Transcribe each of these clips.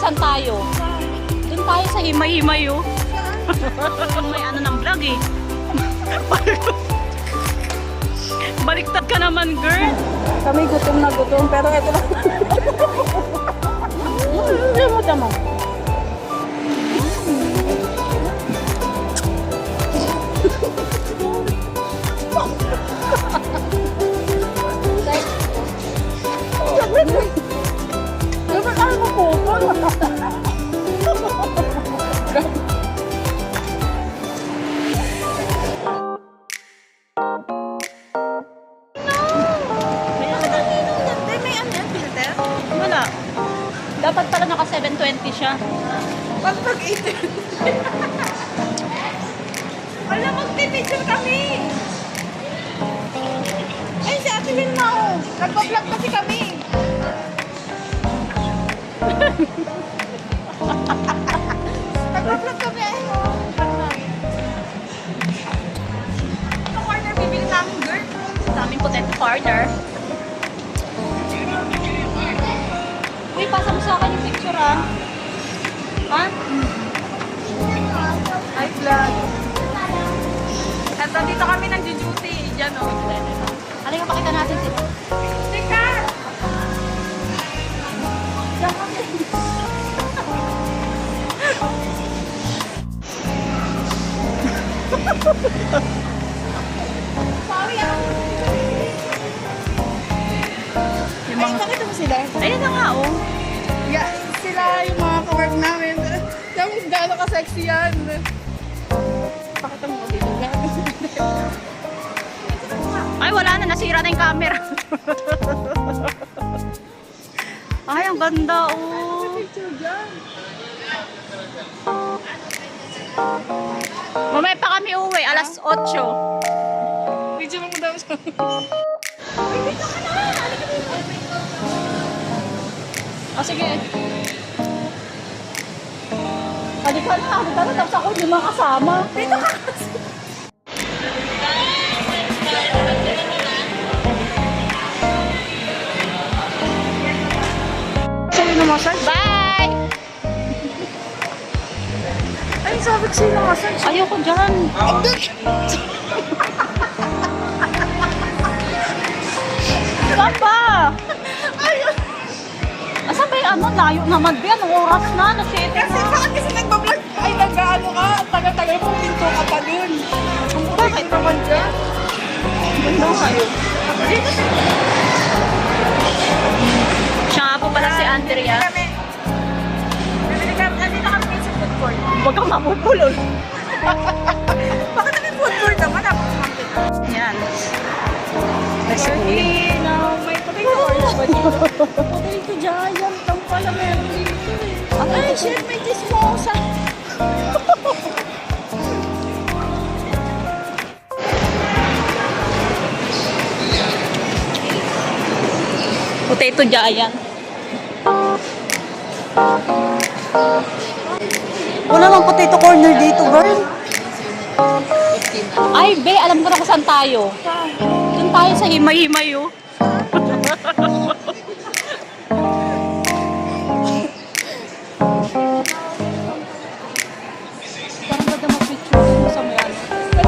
saan tayo? Doon tayo sa himay-himay oh. May ano ng vlog eh. Baliktad ka naman, girl. Kami gutom na gutom, pero ito lang. Tama. Dapat ano mo po? Wala. Dapat pala naka 720 siya. Pag 18. Alam, magpipicture kami. Ay, si Ate Vilma, oh. Nagpa-vlog kasi kami. Nagpa-vlog kami, ay, oh. Ano corner bibili namin, girl? Sa aming potato corner. Uy, pasa mo sa akin yung picture ah. Ha? Hi, vlog. At dito kami nag-duty. Diyan, oh. Halika, pakita natin sila. Teka! Sorry, ah. Yung mga... Pakita mo sila. Ayun na nga oh. Yeah, sila yung mga ka-work namin. Tapos gaano ka-sexy yan. Pakita mo dito. Ay, wala na. Nasira na yung camera. Ay, ang ganda oh. Picture dyan. Mamaya pa kami uwi. Alas 8. Picture mo daw siya. O sige. Halika na. Halika na. Tapos ako yung mga kasama. Dito ka. Sa'yo na massage? Bye! Ay, sabi ko sa'yo na massage. Ayoko dyan. Saan ba? Asan ba yung ano? Layo naman ba? Anong oras na? Nag-7 Kasi na. bakit kasi nagbablog? Ay, nag-ano ka? Tagal-tagal mo, pinto ka pa dun. Bakit naman ka? Ganda kayo. Siya nga po pala si Andrea. Bibili kami. Nandito kami sa food court. Huwag kang mapupulol. Bakit namin food court naman? Napakamakit. Yan. Sorry, na may potato or potato giant ang pala meron dito eh. Ay, shit, may chismosa. Potato giant. Wala mang potato corner dito, girl. Ay, be, alam ko na kung saan tayo. Doon tayo sa himay-himay, oh. Parang ganda mag-picture mo sa may ano,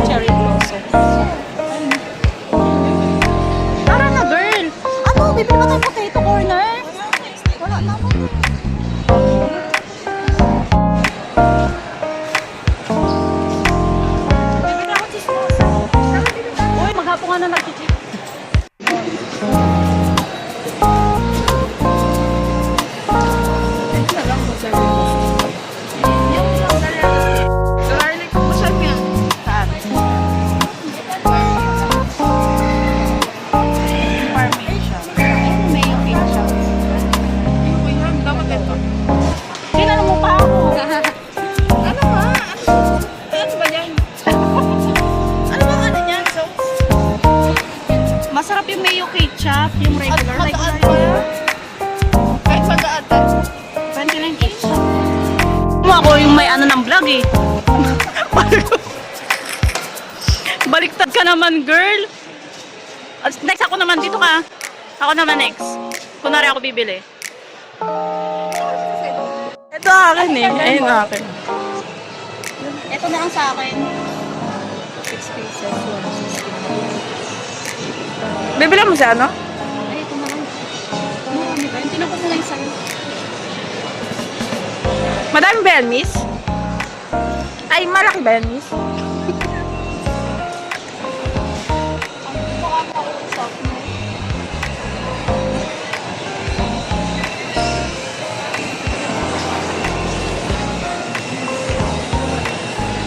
cherry blossom. Tara na, girl. Ano, bibili ba tayo potato corner? Wala naman. Bibili ako chismosa. Uy, maghapon nga na nag-check. Ito na lang po sa yung lang na lang. Garlic po siya niya. Saan? Parmesan. May yung ketchup. Yung yan, dapat ito. Kinala mo pa ako. Ano ba? Ano ba yan? Ano ba ano yan? So, Masarap yung mayo ketchup, yung regular. Like, magaan pa yan? Kahit magaan pa. 29 ketchup. Ako yung may ano ng vlog eh. Baliktad ka naman, girl. Next ako naman, dito ka. Ako naman next. Kunwari ako bibili. Ito akin eh. Ayun ang akin. Ito na lang sa akin. 6 pieces, 160. Bibila mo siya, ano? Ay, ito na lang. Marami ba? Yung tinapos na lang sa'yo. Madami ba yan, miss? Ay, malaki ba yan, miss?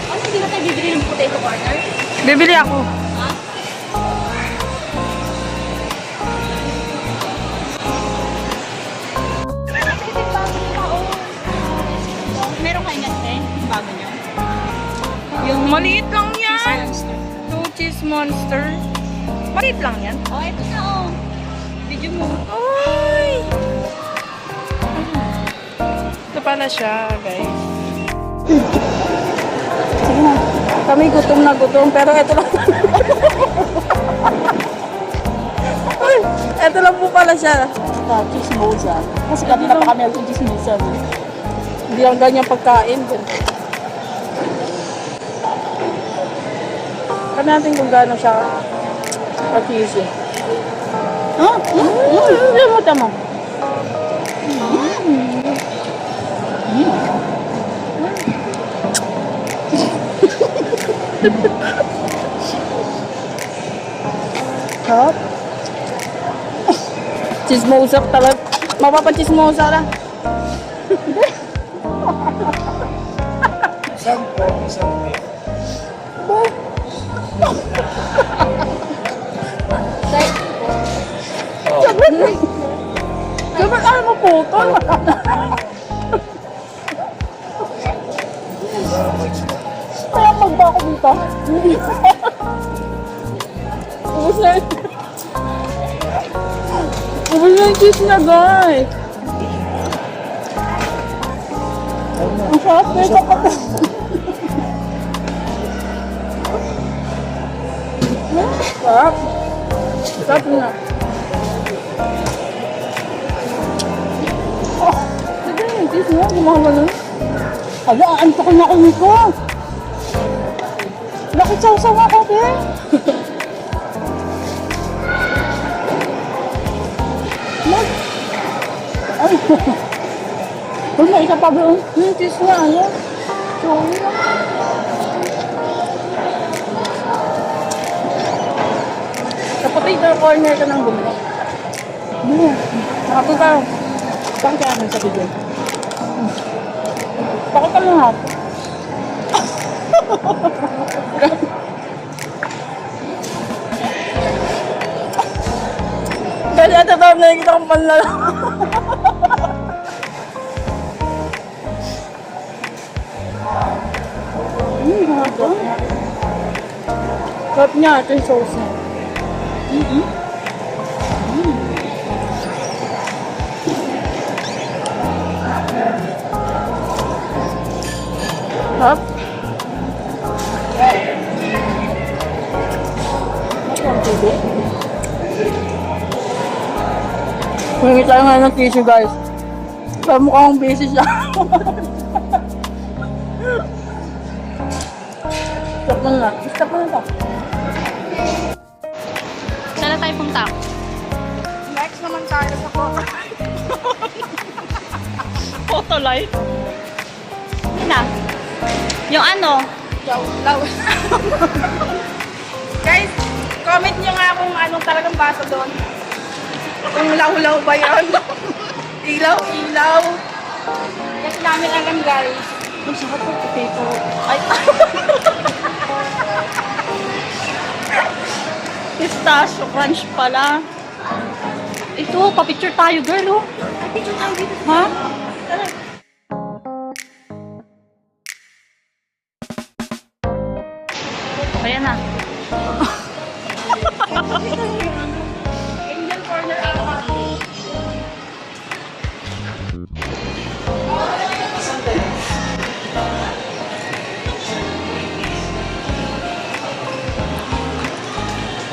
Ano, hindi na tayo bibili ng potato corner? Bibili ako. Ha? Meron kayo ganyan, yung bago nyo. Yung maliit lang Cheese yan. monster. Two cheese monster. Maliit lang yan. Oh, ito na oh. Video mo. Ay! Ito pala siya, guys. Sige na. Kami gutom na gutom, pero ito lang. Ay, ito lang po pala siya. Chismosa. Kasi kanina pa kami ang chismosa. Hindi lang ganyan pagkain. Kaya natin kung gaano siya ka-cheesy. Ah? Hindi mo tama. Sarap. Chismosa talaga. Mapapachismosa lang. Dapat ano mo puto? Kaya magba ako dito. Ubus na yun. Ubus na yung cheese niya, guys. Ang sarap na ito kapag. Sarap. Sarap na. Sige, yung cheese niya. Gumawa na. Ala, antok na ako nito. Bakit sausaw ako, be? Mag. Ay. Uy, may isa pa ba yun? Yung cheese niya, ano? Sorry lang. Sa potato corner ka nang bumili. Ano? Nakapunta. Bakit kaya naman sa video? Bakit ka lahat? Kasi ito daw nakikita kong panlala. Haba. Sarap niya, ito yung sauce niya. Sarap. Humingi tayo nga ng tissue, guys. Pero mukhang busy siya. Stop mo na. Stop mo na ito. Saan na tayo punta? Next naman tayo sa Photo light. Yun na. Yung ano? Law. Guys, comment nyo nga kung anong talagang baso doon. Kung law-law ba yun? Ilaw-ilaw. Kasi namin alam, guys. Ang sarap ng potato. Ay, Pistachio crunch pala. Ito, pa-picture tayo, girl, oh. Pa-picture tayo dito. Ha? Ayan na. Indian corner ata.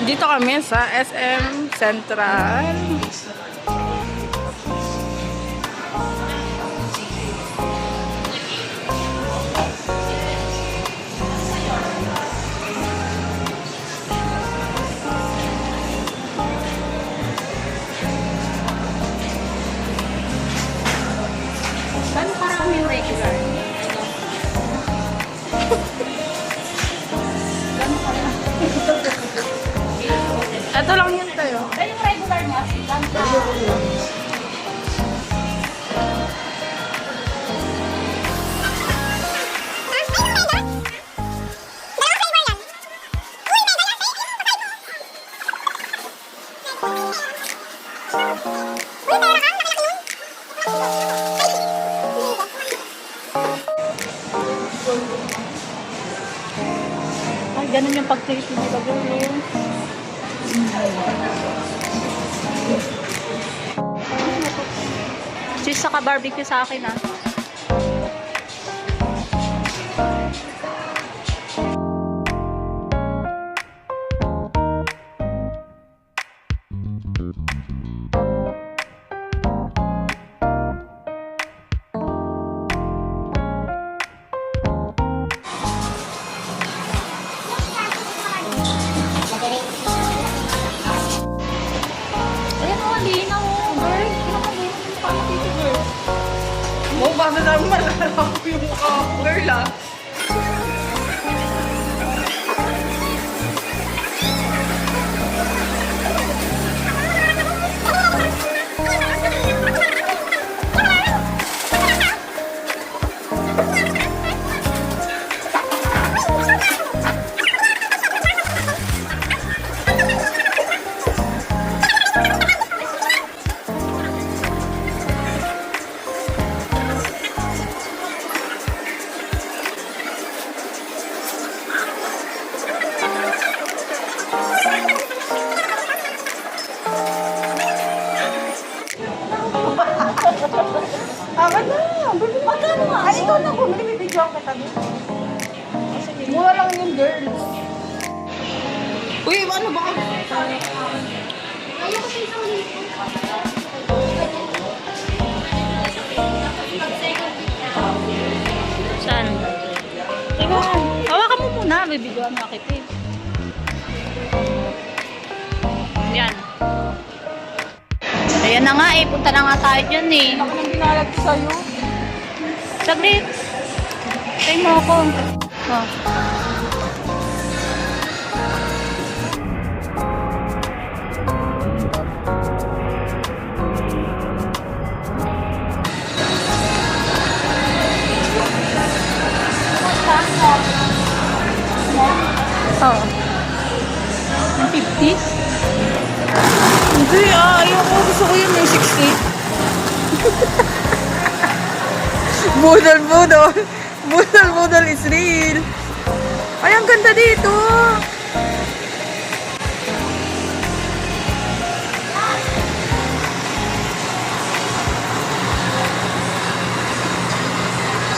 Dito kami sa SM Central. Ito lang yun tayo. Pero yung regular niya, ganda. Ay, ganun yung pag-tasty nila, girl. Cheese saka barbecue sa akin, ah. Ayan, oh, linaw, oh, girl. Kinakalimutan yung mukha mo dito, girl. Mo, baka naman malala ko yung mukha ko, girl ah. Akin na! Magkano nga? Ay, ikaw na bumili. May video ako kita doon. Mura lang yun, girl. Uy, ano ba? Saan? Teka, hawakan mo muna. May videoan na kita, eh. Yan. Ayan na nga, eh. Punta na nga tayo dyan, eh. Ako nang binalag sa'yo. Saglit. Try mo ako. Oh. Oh. 50? Hindi ah, ayoko. Gusto ko yun yung 60. Budol. Budol is real. Ay, ang ganda dito.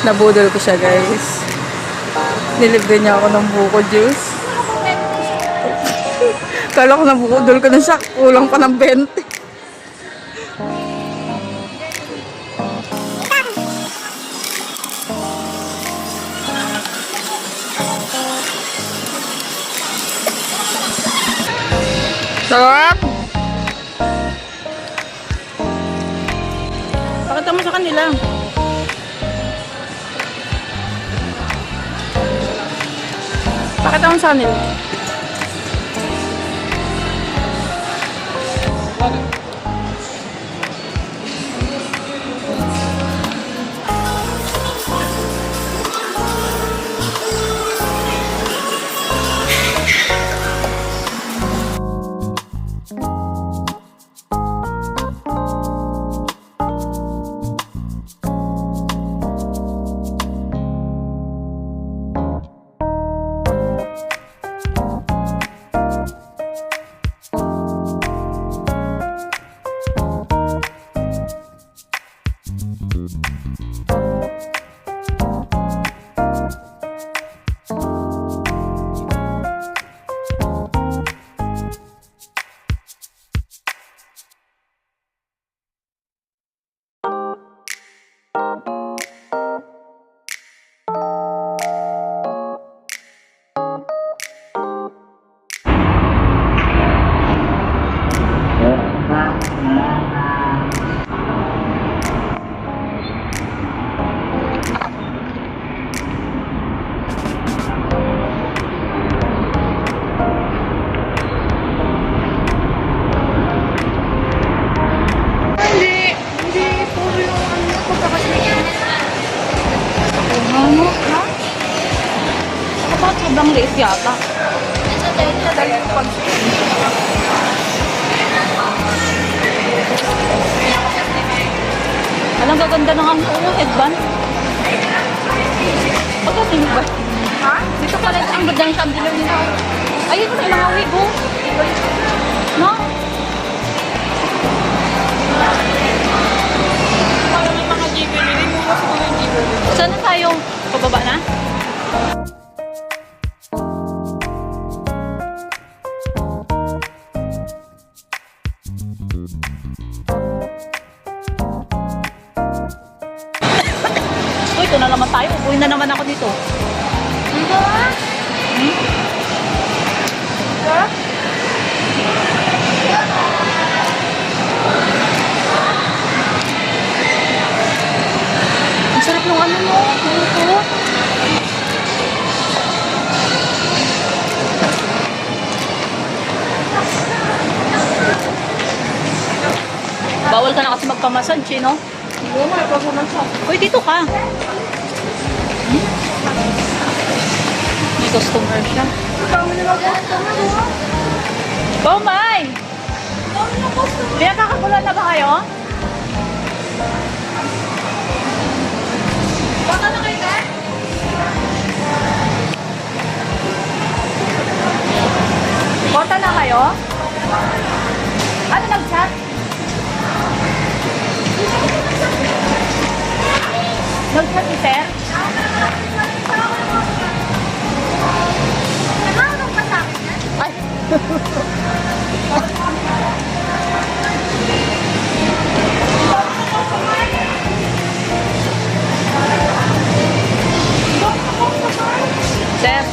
Nabudol ko siya, guys. Nilibre niya ako ng buko juice. Kala ko nabudol ko na siya. Kulang pa ng 20. Sarap! Pakita mo sa kanila. Pakita mo sa kanila. Sobrang liit yata. Nadali yung pag Alang gaganda ng ang headband. Pagkatinig ba? Ha? Dito pala ang ganda ng chandelier nila. Ayun na yung mga wig, oh. No? Parang may mga jewelry. Mura siguro yung jewelry. Saan na tayo? Pababa na? Uy, ito na naman tayo. Uwi na naman ako dito. Ang sarap ng ano mo. Ito. Bawal ka na kasi magpamassage, no? Oo, may pag-unan siya. Uy, dito ka. May customer siya. Ang dami nila customer, ha? Oh, my! Ang dami nila customer. Pinagkakagulan na ba kayo? Baka na kayo, Dad? Bota na kayo? Ano nag-chat? Nag-chat si Sir? Nagkakaroon pa sa akin, Dad? Ay! Sir?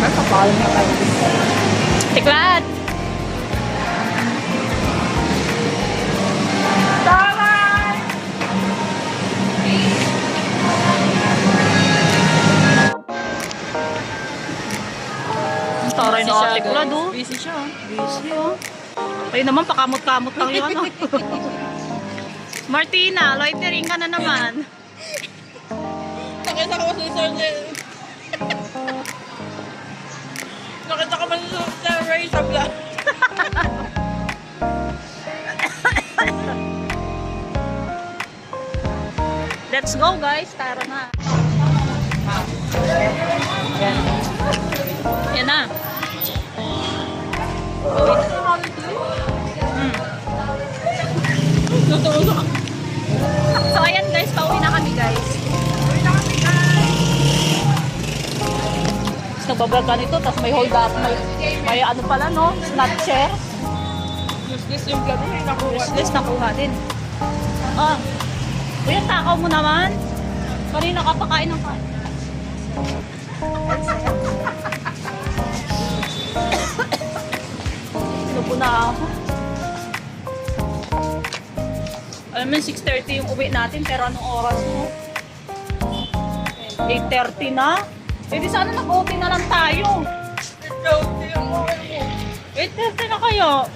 Nakapal na kayo. Tiklat! Ang taray na ate ko, do. Busy siya. Busy, oh. Ayun naman, pakamot-kamot lang yun, ano. Martina, loitering ka na naman. Nakita ko si Sir Nakita ko man si Sir Ray sa vlog. Let's go, guys. Tara na. Yan. Yan na. So, ayan guys. Pauwi na kami, guys. Tapos nagbablog ka nito. Tapos may hold up. May ano pala, no? Snatcher. Useless yung vlog mo. Nakuha. Useless nakuha din. Ah. Kuya, takaw mo naman. Kanina ka pakain ng kain. Sinubo na ako. Alam mo, 6:30 yung uwi natin, pero anong oras mo? 8:30 na? Eh, di sana nag-OT na lang tayo. 8:30 na kayo.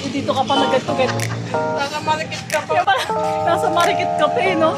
Eh, dito ka pa nag-get-to-get. Nasa market ka pa. Kaya pala, nasa market ka pa eh, no?